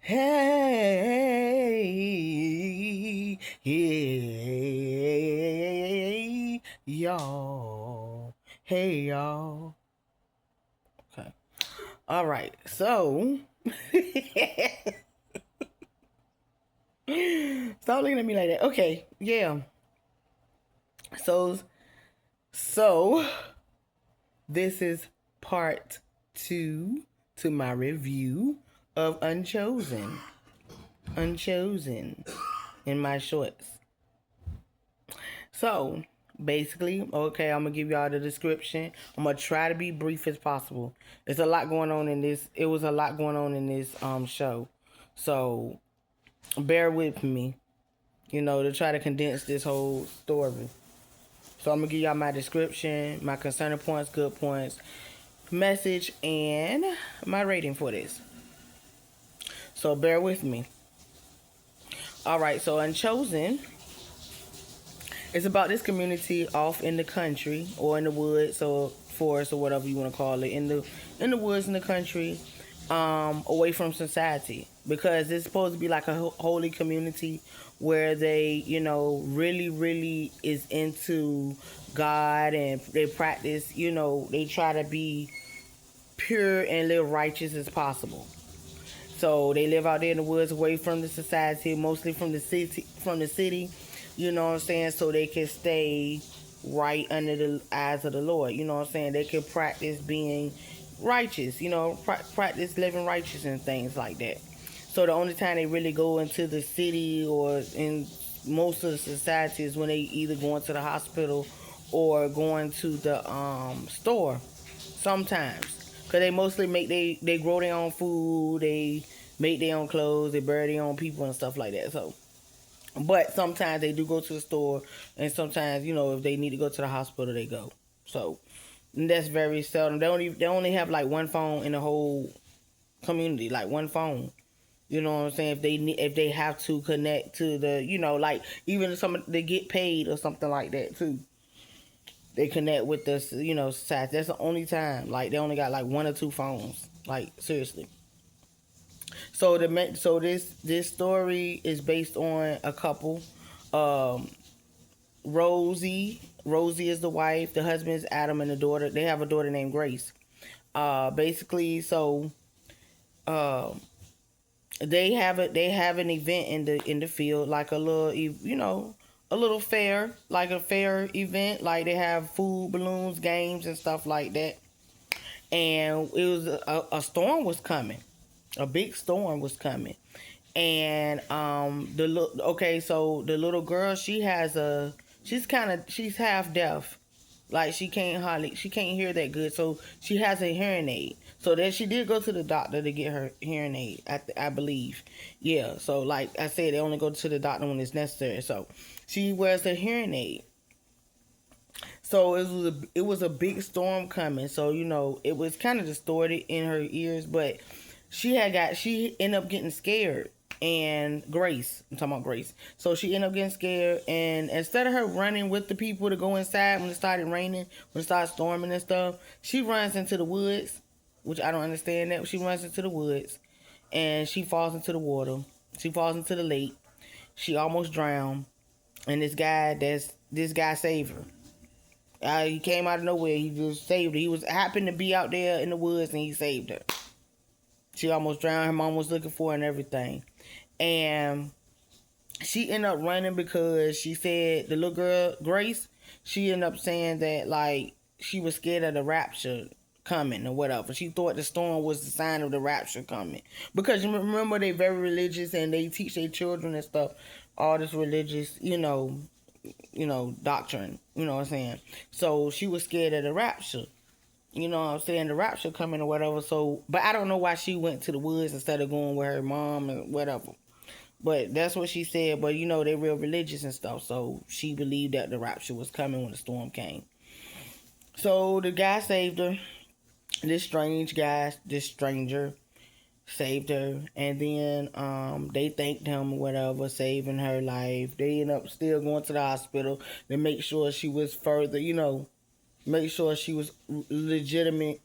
Hey, hey, y'all. Hey, y'all. Okay. All right. So, stop looking at me like that. Okay. Yeah. So, so this is part two to my review of Unchosen. Unchosen in my shorts. So basically, okay, I'm gonna give y'all the description. I'm gonna try to be brief as possible. There's a lot going on in this. It was a lot going on in this show, so bear with me. To try to condense this whole story. So I'm gonna give y'all my description, my concerning points, good points, message, and my rating for this. So bear with me. All right, so Unchosen it's about this community off in the country or in the woods or forest or whatever you want to call it in the woods in the country, away from society because it's supposed to be like a holy community where they really really is into God and they practice they try to be pure and live righteous as possible. So they live out there in the woods away from the society, mostly from the city, you know what I'm saying, so they can stay right under the eyes of the Lord. You know what I'm saying? They can practice being righteous, practice living righteous and things like that. So the only time they really go into the city or in most of the society is when they either going to the hospital or going to the store sometimes. Cause they mostly they grow their own food, they make their own clothes, they bury their own people and stuff like that. So, but sometimes they do go to the store, and sometimes if they need to go to the hospital, they go. So that's very seldom. They only have like one phone in the whole community, like one phone. You know what I'm saying? If they have to connect to the like even if some they get paid or something like that too. They connect with the society. That's the only time. Like they only got like one or two phones. Like seriously. So this story is based on a couple. Um, Rosie is the wife. The husband is Adam, and the daughter. They have a daughter named Grace. Basically, so um, they have an event in the field, like a little a little fair, like a fair event. Like they have food, balloons, games, and stuff like that. And it was a storm was coming, a big storm was coming, and so the little girl she's half deaf, like she can't hear that good, so she has a hearing aid. So then she did go to the doctor to get her hearing aid, I believe. Yeah, so like I said, they only go to the doctor when it's necessary. So she wears the hearing aid. So it was a big storm coming. So it was kind of distorted in her ears, but she ended up getting scared. And I'm talking about Grace. So she ended up getting scared, and instead of her running with the people to go inside when it started raining, when it started storming and stuff, she runs into the woods, which I don't understand that. She runs into the woods, and she falls into the water. She falls into the lake. She almost drowned, and this guy saved her. He came out of nowhere. He just saved her. He was happened to be out there in the woods, and he saved her. She almost drowned. Her mom was looking for her and everything. And she ended up running because she said the little girl Grace. She ended up saying that like she was scared of the rapture coming or whatever. She thought the storm was the sign of the rapture coming because you remember they very religious and they teach their children and stuff all this religious doctrine. You know what I'm saying? So she was scared of the rapture. You know what I'm saying? The rapture coming or whatever. So, but I don't know why she went to the woods instead of going with her mom and whatever. But that's what she said. But they're real religious and stuff. So she believed that the rapture was coming when the storm came. So the guy saved her. This stranger saved her, and then they thanked him or whatever, saving her life. They end up still going to the hospital to make sure she was make sure she was legitimately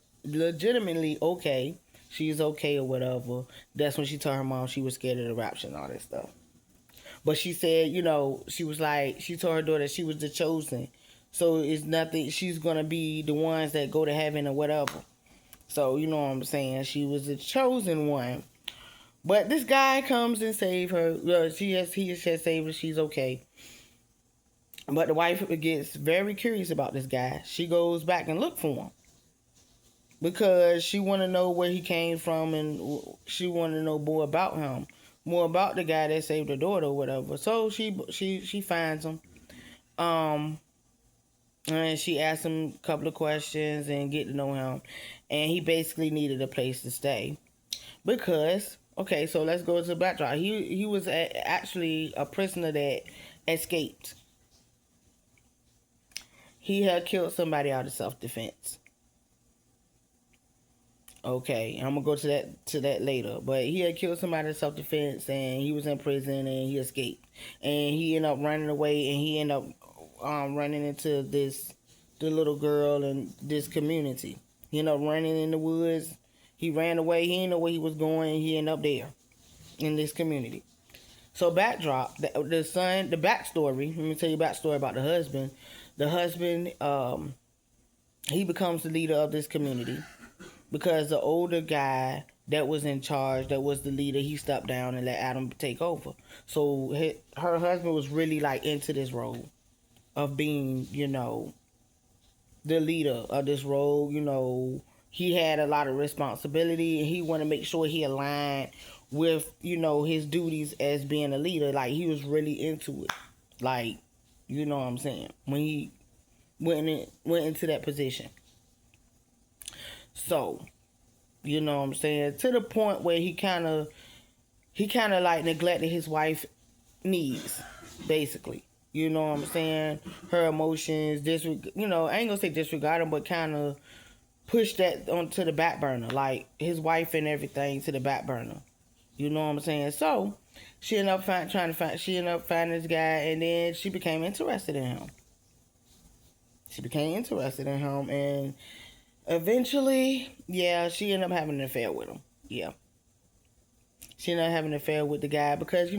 okay. she's okay or whatever. That's when she told her mom she was scared of the rapture and all that stuff. But she said, she was like, she told her daughter she was the chosen. So it's nothing, she's going to be the ones that go to heaven or whatever. So, you know what I'm saying? She was the chosen one. But this guy comes and save her. Well, he has saved her. She's okay. But the wife gets very curious about this guy. She goes back and look for him because she want to know where he came from, and she want to know more about him, more about the guy that saved her daughter or whatever. So she finds him, and she asks him a couple of questions and get to know him, and he basically needed a place to stay because. Okay, so let's go to the backdrop. He was actually a prisoner that escaped. He had killed somebody out of self-defense. Okay, I'm gonna go to that later. But he had killed somebody in self-defense, and he was in prison, and he escaped, and he ended up running away, and he ended up running into the little girl in this community. He ended up running in the woods. He ran away. He didn't know where he was going. He ended up there in this community. So backdrop, the backstory. Let me tell you a backstory about the husband. The husband, he becomes the leader of this community because the older guy that was in charge, that was the leader, he stepped down and let Adam take over. So her husband was really like into this role of being, the leader of this role. He had a lot of responsibility, and he wanted to make sure he aligned with, his duties as being a leader. Like, he was really into it. Like, you know what I'm saying? When he went into that position. So, you know what I'm saying? To the point where he kind of like neglected his wife's needs, basically. You know what I'm saying? Her emotions, I ain't gonna say disregard them, but kind of push that onto the back burner, like his wife and everything to the back burner. You know what I'm saying? So she ended up finding this guy, and then she became interested in him. And eventually, she ended up having an affair with him. Yeah. She ended up having an affair with the guy because,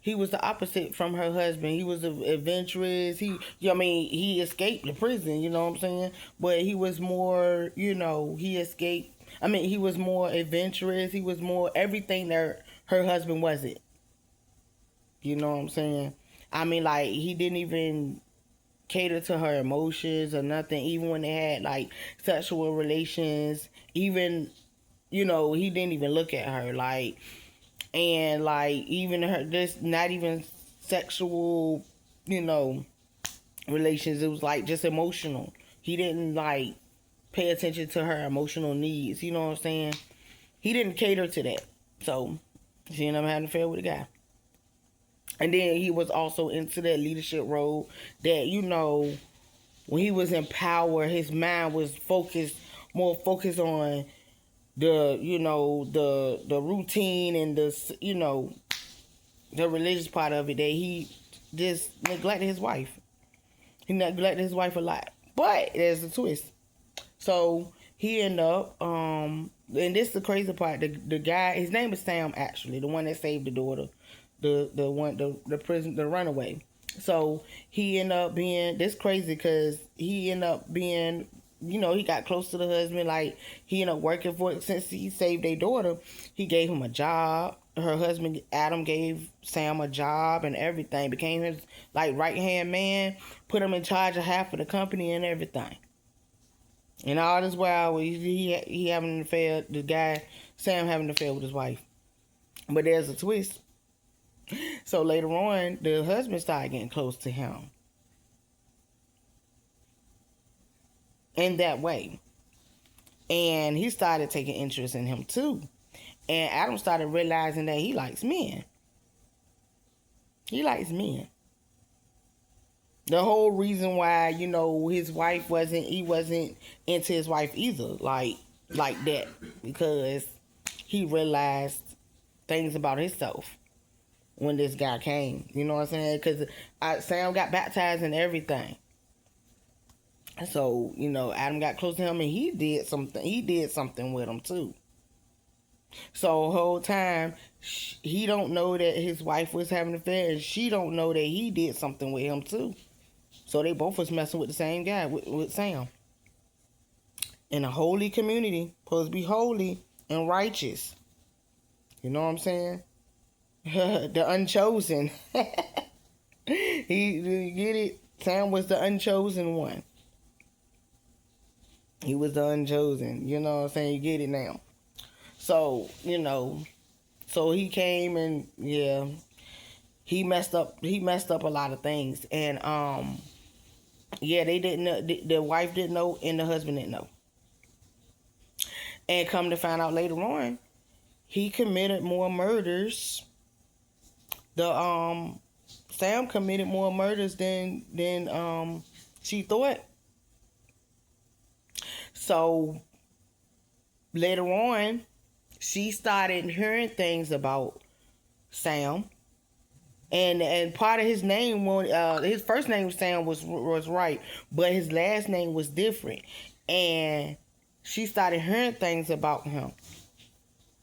he was the opposite from her husband. He was adventurous. He escaped the prison, you know what I'm saying? But he was more, he escaped. He was more adventurous. He was more everything that her husband wasn't. You know what I'm saying? He didn't even cater to her emotions or nothing, even when they had, like, sexual relations. Even, he didn't even look at her, like... And like even her, this not even sexual, relations. It was like just emotional. He didn't like pay attention to her emotional needs. You know what I'm saying? He didn't cater to that. So she ended up having an affair with a guy. And then he was also into that leadership role that, when he was in power, his mind was more focused on the routine and the religious part of it, that he just neglected his wife. He neglected his wife a lot. But there's a twist. So he ended up and this is the crazy part, the guy, his name is Sam, actually, the one that saved the daughter, the prison, the runaway. So he ended up being this crazy because he ended up being, he got close to the husband. Like, he ended up working for it. Since he saved their daughter, he gave him a job. Her husband, Adam, gave Sam a job and everything. Became his, like, right-hand man. Put him in charge of half of the company and everything. And all this while, he having an affair, the guy, Sam, having an affair with his wife. But there's a twist. So later on, the husband started getting close to him. In that way. And he started taking interest in him too. And Adam started realizing that he likes men. He likes men. The whole reason why, his wife he wasn't into his wife either, like that. Because he realized things about himself when this guy came. You know what I'm saying? Because Sam got baptized and everything. So, Adam got close to him and he did something with him too. So whole time he don't know that his wife was having an affair, and she don't know that he did something with him too. So they both was messing with the same guy, with Sam. In a holy community, supposed to be holy and righteous. You know what I'm saying? The unchosen. You get it? Sam was the unchosen one. He was the unchosen. You know what I'm saying? You get it now. So, so he came and yeah, he messed up a lot of things. And yeah, they didn't know, the wife didn't know and the husband didn't know. And come to find out later on, he committed more murders. The Sam committed more murders than she thought. So later on, she started hearing things about Sam, and part of his name, his first name Sam was right, but his last name was different, and she started hearing things about him,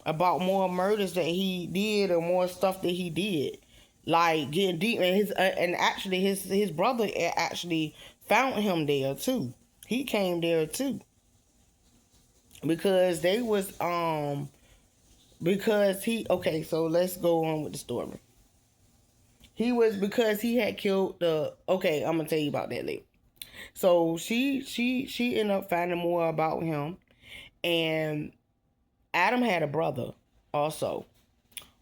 about more murders that he did or more stuff that he did, like getting deep. And actually his brother actually found him there too. He came there too because they was because he okay. So let's go on with the story. He was because he had killed the. Okay, I'm gonna tell you about that later. So she ended up finding more about him, and Adam had a brother also,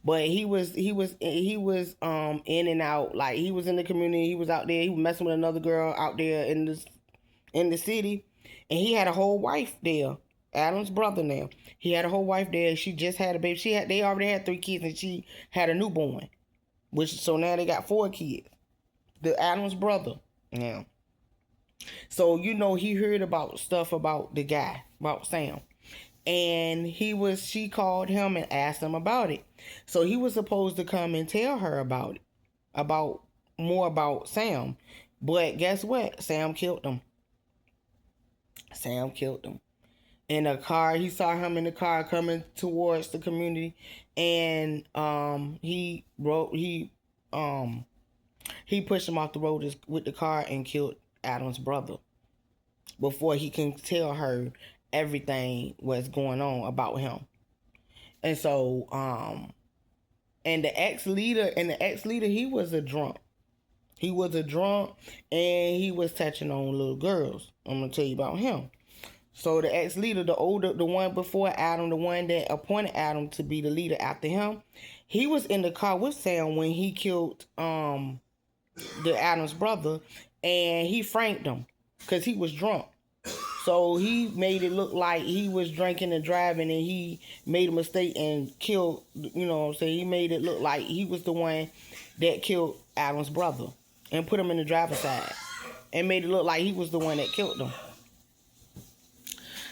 but he was in and out. Like he was in the community, he was out there, he was messing with another girl out there in the city, and he had a whole wife there. Adam's brother now. He had a whole wife there. She just had a baby. They already had 3 kids, and she had a newborn. So now they got 4 kids. The Adam's brother now. So he heard about stuff about the guy, about Sam. And she called him and asked him about it. So he was supposed to come and tell her about it, about more about Sam. But guess what? Sam killed him. Sam killed him. In a car, he saw him in the car coming towards the community, and he pushed him off the road with the car and killed Adam's brother before he can tell her everything what's going on about him. And so and the ex-leader, he was a drunk. He was a drunk, and he was touching on little girls. I'm gonna tell you about him. So the ex-leader, the one before Adam, the one that appointed Adam to be the leader after him, he was in the car with Sam when he killed the Adam's brother, and he franked him because he was drunk. So he made it look like he was drinking and driving, and he made a mistake and killed. You know what I'm saying? He made it look like he was the one that killed Adam's brother and put him in the driver's side, and made it look like he was the one that killed him.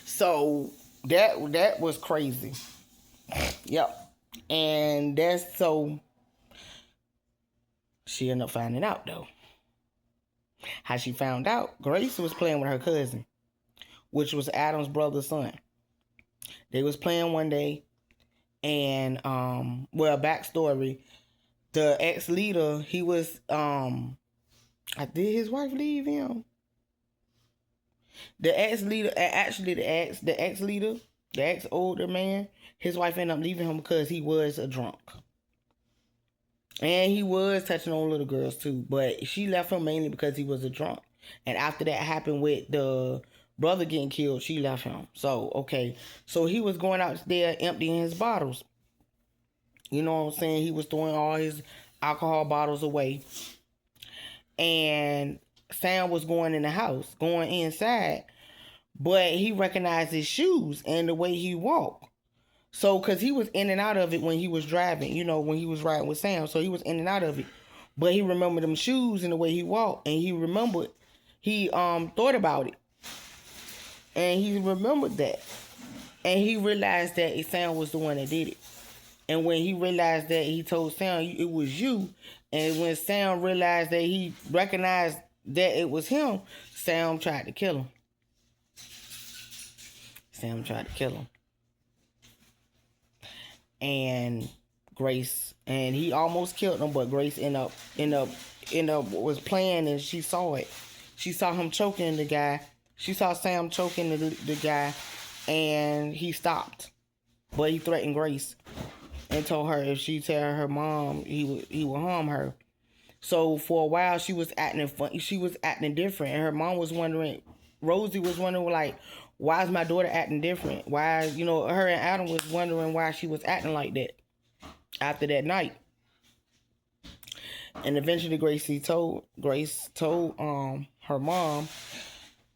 So that was crazy. Yep. And that's so she ended up finding out though. How she found out, Grace was playing with her cousin, which was Adam's brother's son. They was playing one day, and backstory, the ex-leader, he was did his wife leave him? The ex-leader, actually the ex-leader, the ex-older man, his wife ended up leaving him because he was a drunk. And he was touching on little girls too, but she left him mainly because he was a drunk. And after that happened with the brother getting killed, she left him. So, okay. So he was going out there emptying his bottles. You know what I'm saying? He was throwing all his alcohol bottles away. And Sam was going in the house, going inside, but he recognized his shoes and the way he walked. So, because he was in and out of it when he was driving, when he was riding with Sam. So he was in and out of it. But he remembered them shoes and the way he walked. And he thought about it. And he remembered that. And he realized that Sam was the one that did it. And when he realized that, he told Sam, it was you. And when Sam realized that he recognized that it was him, Sam tried to kill him. and Grace, and he almost killed him, but Grace end up was playing, and she saw it. She saw him choking the guy. She saw Sam choking the guy, and he stopped. But he threatened Grace and told her if she tell her mom, he would harm her. So for a while, she was acting funny. She was acting different, and her mom was wondering. Rosie was wondering, like, why is my daughter acting different? Why, her and Adam was wondering why she was acting like that after that night. And eventually, Grace told her mom.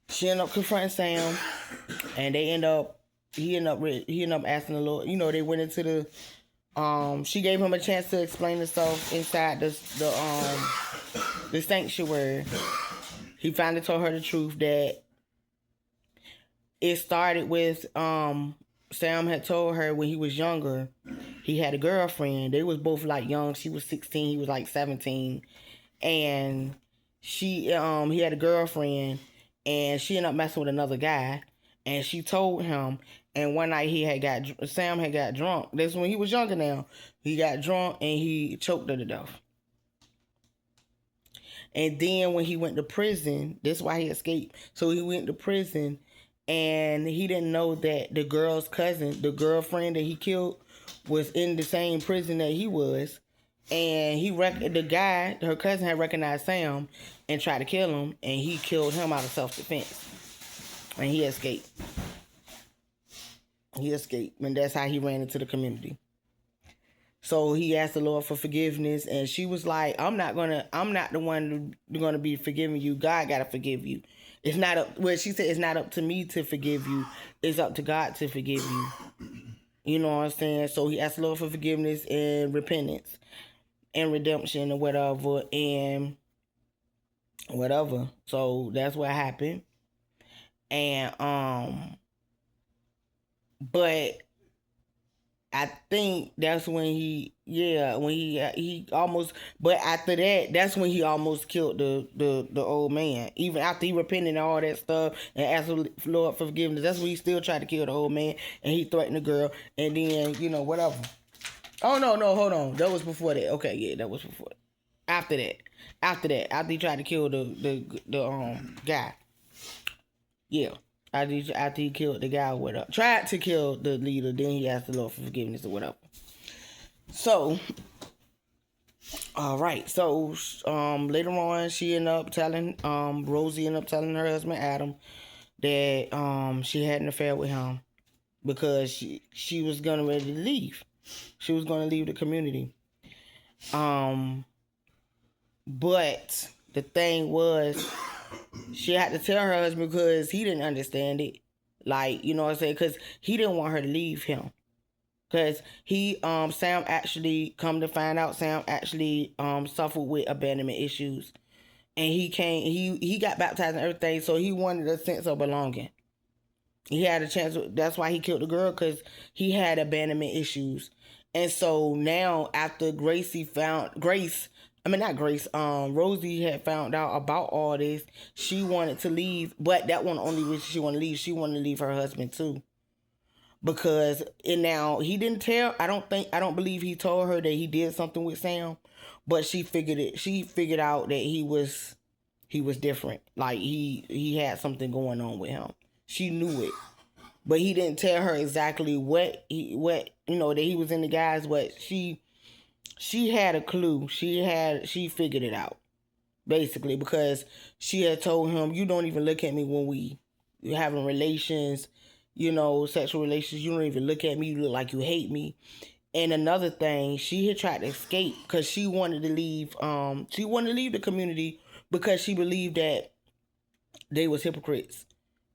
She ended up confronting Sam, and he ended up asking the Lord. They went into she gave him a chance to explain himself inside the sanctuary. He finally told her the truth that it started with Sam had told her when he was younger, he had a girlfriend. They was both like young. She was 16, he was like 17. And he had a girlfriend, and she ended up messing with another guy. And she told him, and one night Sam had got drunk. That's when he was younger now. He got drunk and he choked her to death. And then when he went to prison, that's why he escaped. So he went to prison, and he didn't know that the girl's cousin, the girlfriend that he killed, was in the same prison that he was. And her cousin had recognized Sam and tried to kill him, and he killed him out of self-defense. And he escaped. And that's how he ran into the community. So he asked the Lord for forgiveness, and she was like, I'm not the one gonna be forgiving you. God gotta forgive you. It's not up she said it's not up to me to forgive you. It's up to God to forgive you. You know what I'm saying? So he asked the Lord for forgiveness and repentance and redemption or whatever, and whatever. So that's what happened. And but I think that's when he almost. But after that, that's when he almost killed the old man. Even after he repented and all that stuff and asked the Lord for forgiveness, that's when he still tried to kill the old man, and he threatened the girl, and then whatever. Oh no, hold on, that was before that. Okay, yeah, that was before. After that, after he tried to kill the guy, yeah. After he killed the guy, whatever, tried to kill the leader, then he asked the Lord for forgiveness or whatever. So, all right. So, later on, Rosie ended up telling her husband Adam that she had an affair with him because she was gonna ready to leave. She was gonna leave the community. But the thing was, she had to tell her husband because he didn't understand it. Like, you know what I'm saying? Because he didn't want her to leave him. Because Sam actually, come to find out, Sam actually suffered with abandonment issues. And he got baptized and everything, so he wanted a sense of belonging. He had a chance, that's why he killed the girl, because he had abandonment issues. And so now, after Rosie had found out about all this, she wanted to leave, but that wasn't the only reason she wanted to leave. She wanted to leave her husband too. Because now he didn't tell, I don't believe he told her that he did something with Sam, but she figured out that he was different. Like he had something going on with him. She knew it. But he didn't tell her exactly that he was in the guys, but she had a clue. She figured it out, basically, because she had told him, you don't even look at me when we having relations, sexual relations. You don't even look at me. You look like you hate me. And another thing, she had tried to escape because she wanted to leave. She wanted to leave the community because she believed that they was hypocrites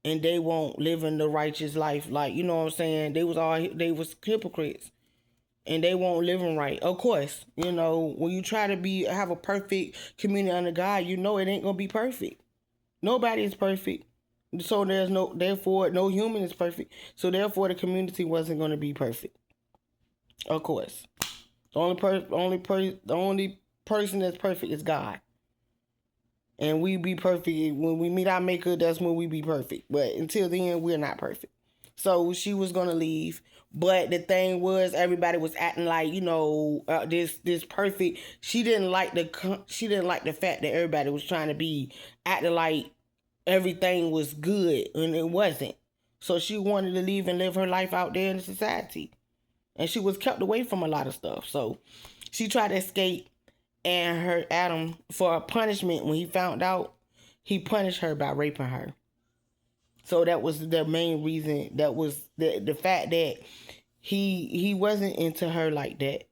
and they won't live in the righteous life. Like, you know what I'm saying? They was hypocrites. And they won't live them right. Of course, when you try to have a perfect community under God, it ain't gonna be perfect. Nobody is perfect. So therefore, no human is perfect. So therefore, the community wasn't gonna be perfect. Of course, the only person that's perfect is God. And we be perfect when we meet our Maker. That's when we be perfect. But until then, we're not perfect. So she was gonna leave. But the thing was, everybody was acting like, this perfect. She didn't like the fact that everybody was trying to be acting like everything was good and it wasn't. So she wanted to leave and live her life out there in society, and she was kept away from a lot of stuff. So she tried to escape, and her Adam, for a punishment, when he found out, he punished her by raping her. So that was the main reason. That was the fact that he wasn't into her like that.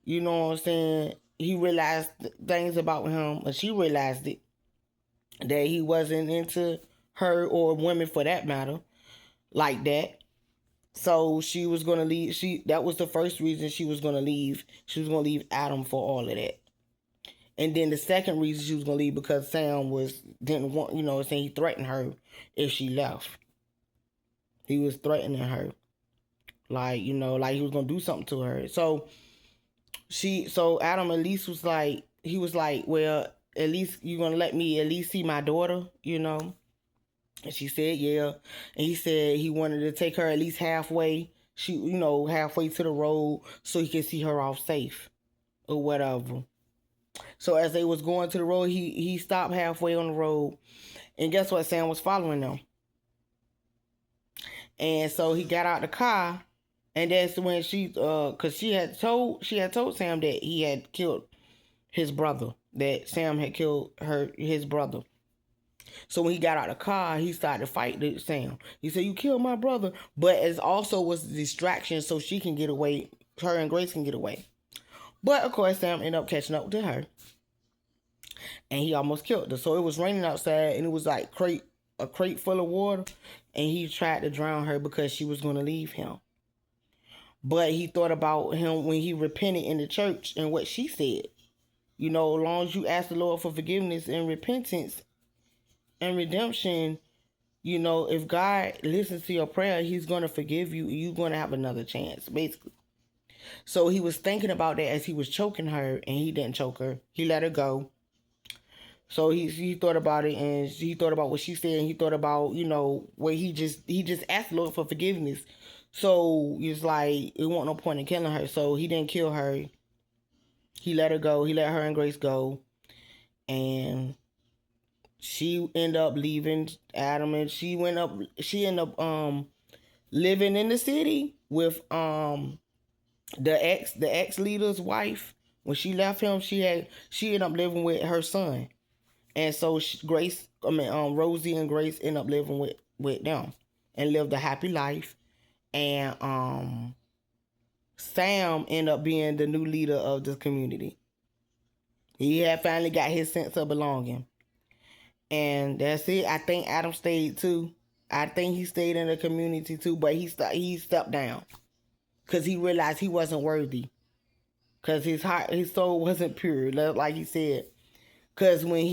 You know what I'm saying? He realized things about him, and she realized it, that he wasn't into her, or women for that matter, like that. So she was gonna leave. That was the first reason she was gonna leave. She was gonna leave Adam for all of that. And then the second reason she was gonna leave, because Sam didn't want, saying, he threatened her if she left. He was threatening her, like, like he was gonna do something to her. So Adam at least was like, he was like, well, at least you're gonna let me at least see my daughter. And she said, yeah. And he said he wanted to take her at least halfway. Halfway to the road, so he could see her off safe or whatever. So as they was going to the road, he stopped halfway on the road, and guess what? Sam was following them. And so he got out the car, and that's when cause she had told Sam that he had killed his brother, that Sam had killed his brother. So when he got out of the car, he started to fight Sam. He said, "You killed my brother," but it also was a distraction so she can get away. Her and Grace can get away. But of course, Sam ended up catching up to her, and he almost killed her. So it was raining outside, and it was like a crate full of water, and he tried to drown her because she was going to leave him. But he thought about him when he repented in the church and what she said. As long as you ask the Lord for forgiveness and repentance and redemption, if God listens to your prayer, he's going to forgive you. You're going to have another chance, basically. So he was thinking about that as he was choking her, and he didn't choke her. He let her go. So he thought about it, and he thought about what she said, and he thought about, where he just asked the Lord for forgiveness. So it's like, it wasn't no point in killing her. So he didn't kill her. He let her go. He let her and Grace go. And she ended up leaving Adam, and she ended up living in the city with the ex leader's wife. When she left him, she ended up living with her son. And so Rosie and Grace ended up living with them and lived a happy life. And Sam ended up being the new leader of the community. He had finally got his sense of belonging. And that's it. I think Adam stayed too. I think he stayed in the community too, but he stepped down because he realized he wasn't worthy, because his soul wasn't pure, like he said. Because when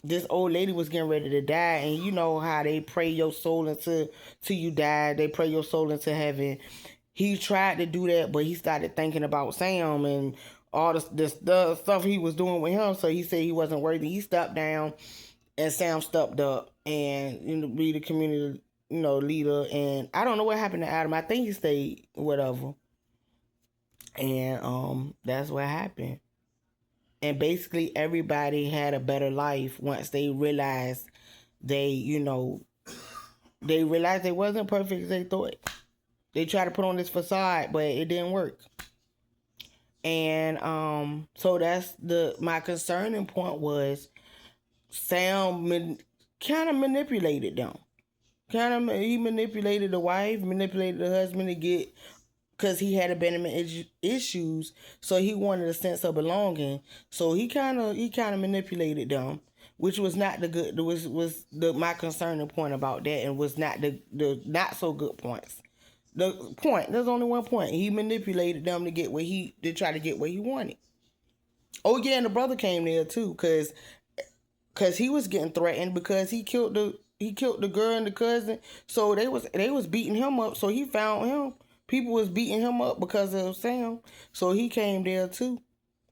this old lady was getting ready to die, and you know how they pray your soul till you die, they pray your soul into heaven. He tried to do that, but he started thinking about Sam and all the stuff he was doing with him. So he said he wasn't worthy. He stepped down, and Sam stepped up and be the community leader. And I don't know what happened to Adam. I think he stayed, whatever. And that's what happened. And basically everybody had a better life once they realized they realized they wasn't perfect as they thought. They tried to put on this facade, but it didn't work. And so that's my concerning point was Sam kind of manipulated them. He manipulated the wife, manipulated the husband to get, because he had abandonment issues, so he wanted a sense of belonging. So he kind of manipulated them, which was not the good. Was my concerning point about that, and was not the not so good points. The point, there's only one point. He manipulated them to try to get what he wanted. Oh yeah, and the brother came there too, because he was getting threatened because he killed the girl and the cousin. So they was beating him up. So he found him. People was beating him up because of Sam. So he came there too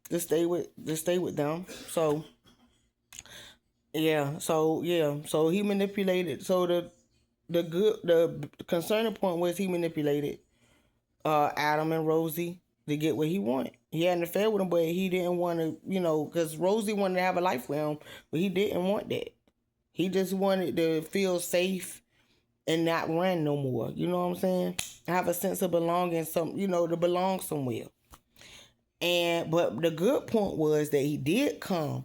to stay with them. So he manipulated. So the concerning point was he manipulated Adam and Rosie to get what he wanted. He had an affair with him, but he didn't want to, because Rosie wanted to have a life with him, but he didn't want that. He just wanted to feel safe and not run no more. You know what I'm saying? Have a sense of belonging, to belong somewhere. But the good point was that he did come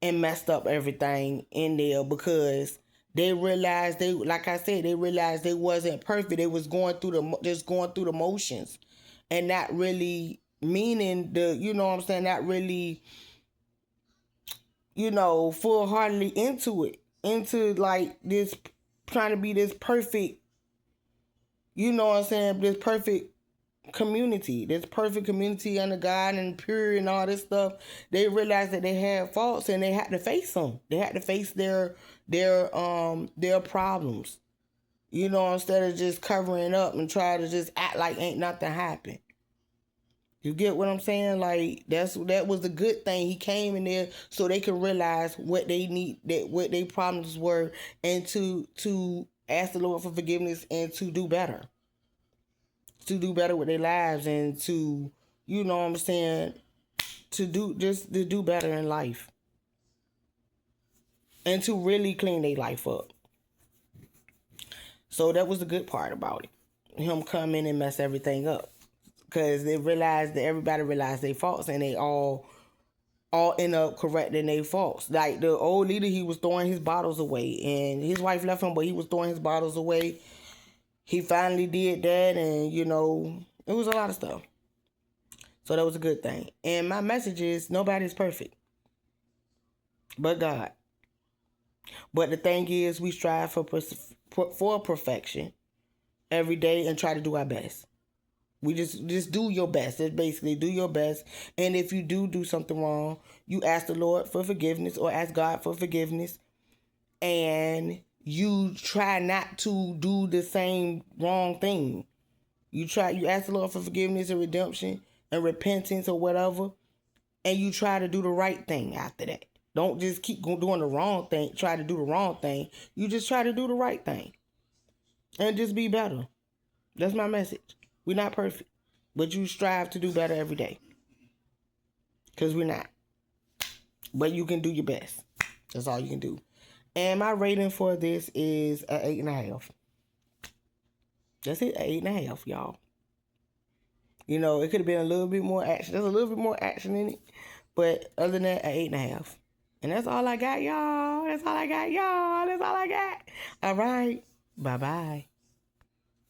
and messed up everything in there because they realized like I said, they realized they wasn't perfect. They was just going through the motions and not really meaning not really, full heartedly into like this, trying to be this perfect, this perfect community under God and pure and all this stuff. They realized that they had faults and they had to face them. They had to face their problems. Instead of just covering up and try to just act like ain't nothing happened. You get what I'm saying? Like that was a good thing. He came in there so they could realize what they need, what their problems were, and to ask the Lord for forgiveness and to do better. To do better with their lives and to, to do better in life. And to really clean their life up. So that was the good part about it. Him come in and mess everything up. Because everybody realized their faults and they all end up correcting their faults. Like the old leader, he was throwing his bottles away. And his wife left him, but he was throwing his bottles away. He finally did that, and it was a lot of stuff. So that was a good thing. And my message is nobody's perfect but God. But the thing is, we strive for perfection every day and try to do our best. We just do your best. It's basically do your best. And if you do something wrong, you ask the Lord for forgiveness or ask God for forgiveness. And you try not to do the same wrong thing. You ask the Lord for forgiveness and redemption and repentance or whatever. And you try to do the right thing after that. Don't just keep doing the wrong thing, try to do the wrong thing. You just try to do the right thing. And just be better. That's my message. We're not perfect. But you strive to do better every day. Because we're not. But you can do your best. That's all you can do. And my rating for this is an 8.5. That's it, 8.5, y'all. It could have been a little bit more action. There's a little bit more action in it. But other than that, an 8.5. And that's all I got, y'all. That's all I got. All right. Bye-bye.